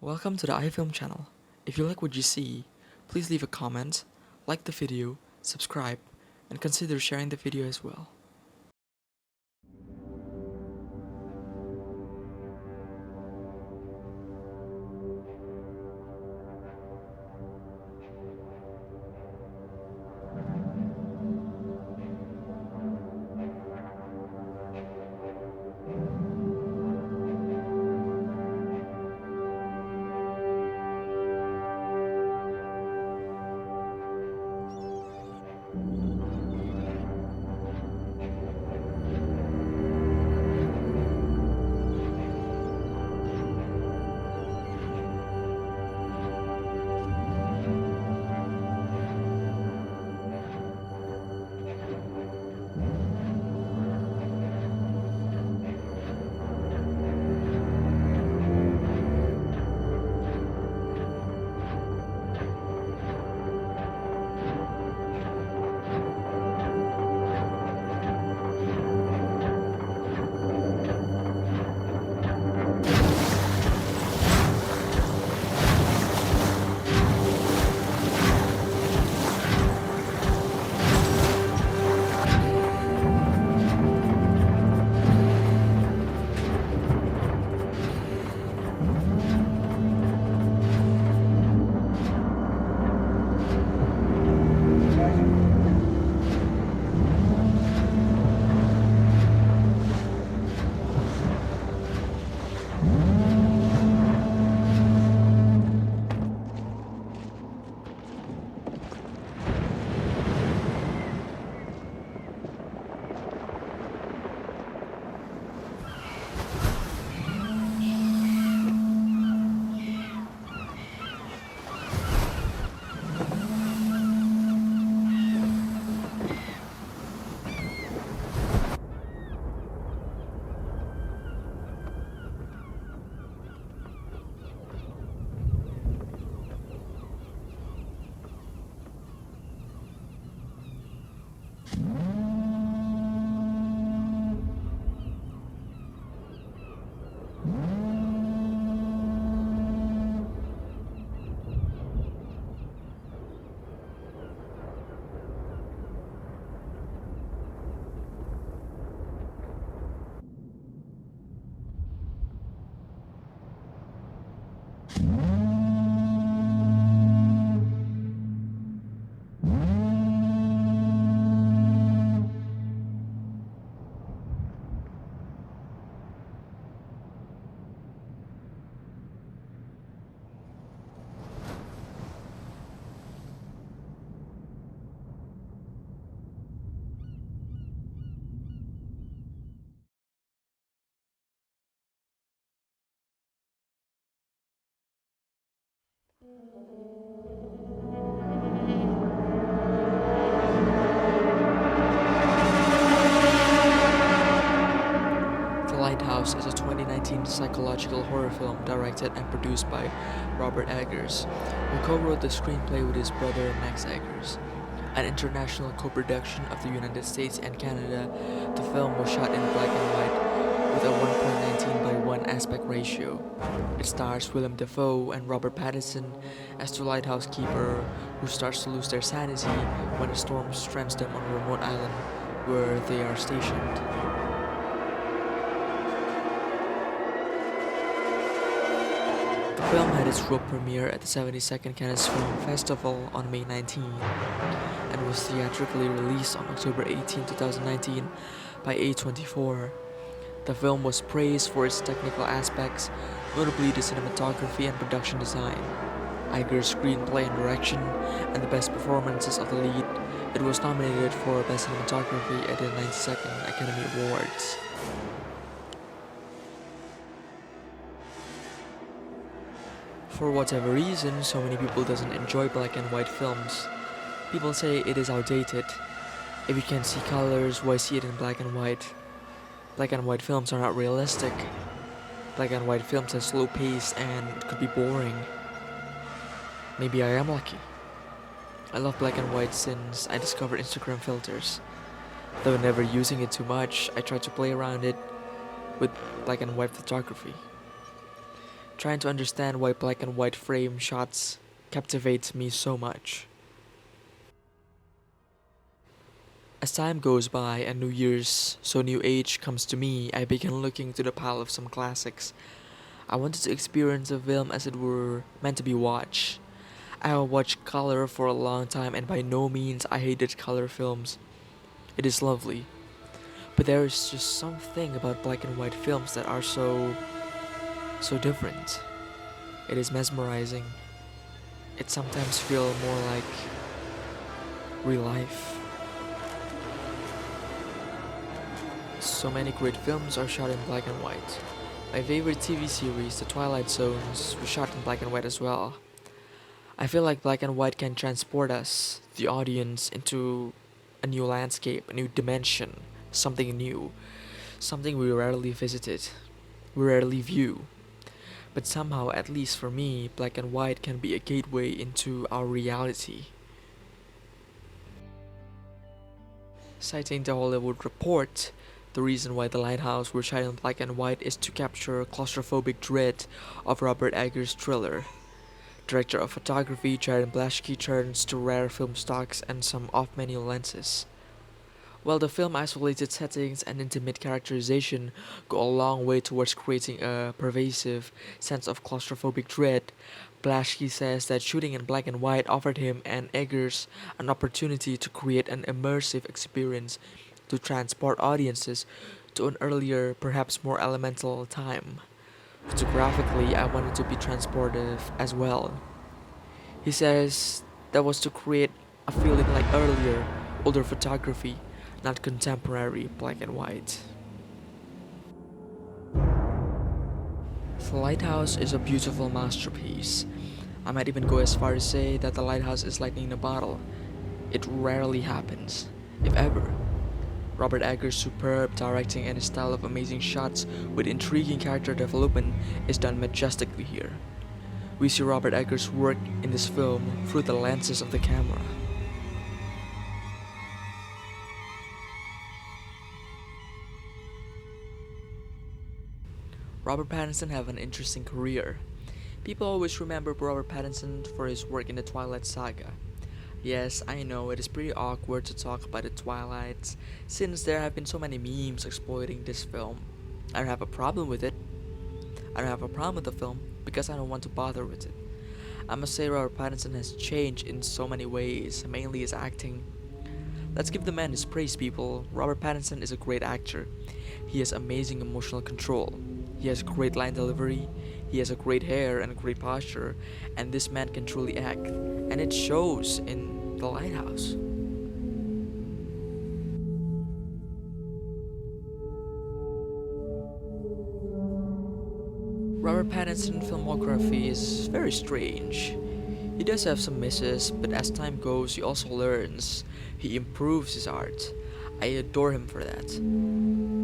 Welcome to the iFilm channel. If you like what you see, please leave a comment, like the video, subscribe, and consider sharing the video as well. The Lighthouse is a 2019 psychological horror film directed and produced by Robert Eggers, who co-wrote the screenplay with his brother Max Eggers. An international co-production of the United States and Canada, the film was shot in black and white with a 1.19 by 1 aspect ratio. It stars Willem Dafoe and Robert Pattinson as the lighthouse keeper who starts to lose their sanity when a storm strands them on a remote island where they are stationed. The film had its world premiere at the 72nd Cannes Film Festival on May 19 and was theatrically released on October 18, 2019 by A24. The film was praised for its technical aspects, notably the cinematography and production design, Iger's screenplay and direction, and the best performances of the lead. It was nominated for Best Cinematography at the 92nd Academy Awards. For whatever reason, so many people doesn't enjoy black and white films. People say it is outdated. If you can see colors, why see it in black and white? Black and white films are not realistic. Black and white films are slow paced and it could be boring. Maybe I am lucky. I love black and white since I discovered Instagram filters. Though never using it too much, I try to play around it with black and white photography. trying to understand why black and white frame shots captivate me so much. As time goes by and New Year's, so New Age comes to me, I begin looking to the pile of some classics. I wanted to experience a film as it were meant to be watched. I have watched color for a long time, and by no means I hated color films. It is lovely. But there is just something about black and white films that are so different. It is mesmerizing. It sometimes feels more like real life. So many great films are shot in black and white. My favorite TV series, The Twilight Zones, was shot in black and white as well. I feel like black and white can transport us, the audience, into a new landscape, a new dimension, something new, something we rarely visited, we rarely view. But somehow, at least for me, black and white can be a gateway into our reality. Citing the Hollywood Report, the reason why The Lighthouse were shot in black and white is to capture claustrophobic dread of Robert Eggers' thriller. Director of photography Jared Blaschke turns to rare film stocks and some off-menu lenses. While the film's isolated settings and intimate characterization go a long way towards creating a pervasive sense of claustrophobic dread, Blaschke says that shooting in black and white offered him and Eggers an opportunity to create an immersive experience to transport audiences to an earlier, perhaps more elemental time. Photographically, I wanted to be transportive as well. He says that was to create a feeling like earlier, older photography, not contemporary black and white. The Lighthouse is a beautiful masterpiece. I might even go as far as say that The Lighthouse is lightning in a bottle. It rarely happens, if ever. Robert Eggers' superb directing and his style of amazing shots with intriguing character development is done majestically here. We see Robert Eggers' work in this film through the lenses of the camera. Robert Pattinson have an interesting career. People always remember Robert Pattinson for his work in the Twilight Saga. Yes, I know it is pretty awkward to talk about the Twilight since there have been so many memes exploiting this film. I don't have a problem with it. I don't have a problem with the film because I don't want to bother with it. I must say Robert Pattinson has changed in so many ways, mainly his acting. Let's give the man his praise, people. Robert Pattinson is a great actor. He has amazing emotional control. He has great line delivery. He has a great hair and a great posture, and this man can truly act, and it shows in The Lighthouse. Robert Pattinson's filmography is very strange. He does have some misses, but as time goes, he also learns. He improves his art. I adore him for that.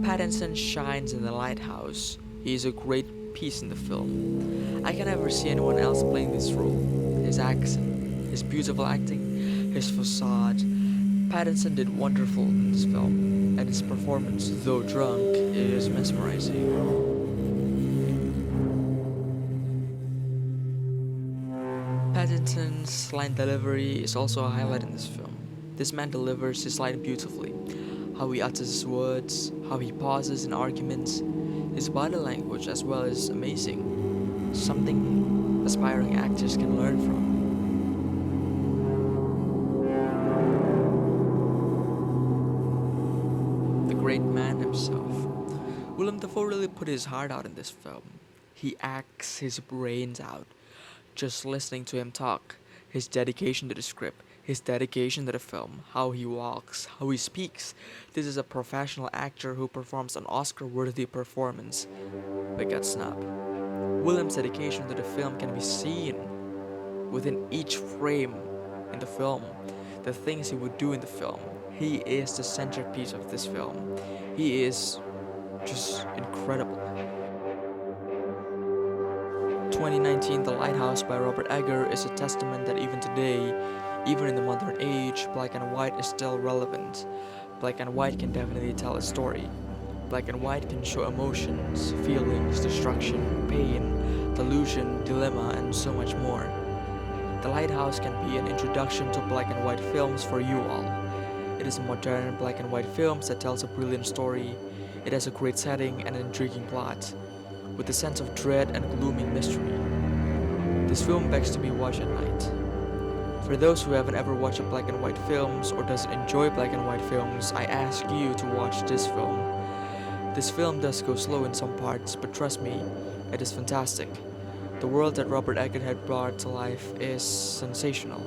Pattinson shines in The Lighthouse. He is a great piece in the film. I can never see anyone else playing this role. His accent, his beautiful acting, his facade. Pattinson did wonderful in this film, and his performance, though drunk, is mesmerizing. Pattinson's line delivery is also a highlight in this film. This man delivers his line beautifully. How he utters his words, how he pauses in arguments, his body language as well is amazing. Something aspiring actors can learn from. The great man himself. Willem Dafoe really put his heart out in this film. He acts his brains out. Just listening to him talk, his dedication to the script, his dedication to the film, how he walks, how he speaks. This is a professional actor who performs an Oscar-worthy performance, but got snubbed. William's dedication to the film can be seen within each frame in the film, the things he would do in the film. He is the centerpiece of this film. He is just incredible. 2019 The Lighthouse by Robert Eggers is a testament that even today, even in the modern age, black and white is still relevant. Black and white can definitely tell a story. Black and white can show emotions, feelings, destruction, pain, delusion, dilemma, and so much more. The Lighthouse can be an introduction to black and white films for you all. It is a modern black and white film that tells a brilliant story. It has a great setting and an intriguing plot, with a sense of dread and glooming mystery. This film begs to be watched at night. For those who haven't ever watched black and white films or doesn't enjoy black and white films, I ask you to watch this film. This film does go slow in some parts, but trust me, it is fantastic. The world that Robert Eggers had brought to life is sensational.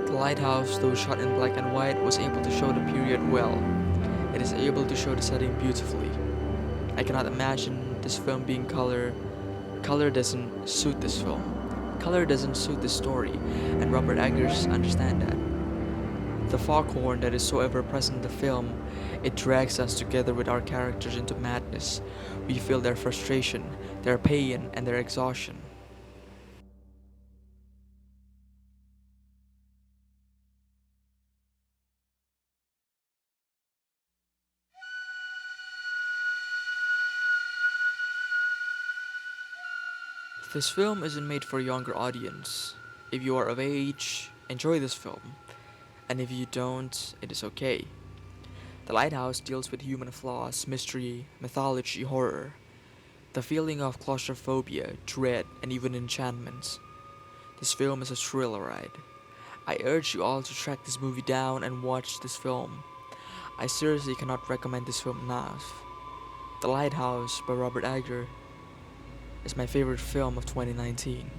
The Lighthouse, though shot in black and white, was able to show the period well. It is able to show the setting beautifully. I cannot imagine this film being color. Color doesn't suit this film. Color doesn't suit the story, and Robert Eggers understands that. The foghorn that is so ever present in the film, it drags us together with our characters into madness. We feel their frustration, their pain, and their exhaustion. This film isn't made for a younger audience. If you are of age, enjoy this film. And if you don't, it is okay. The Lighthouse deals with human flaws, mystery, mythology, horror. The feeling of claustrophobia, dread, and even enchantment. This film is a thriller ride. I urge you all to track this movie down and watch this film. I seriously cannot recommend this film enough. The Lighthouse by Robert Eggers is my favorite film of 2019.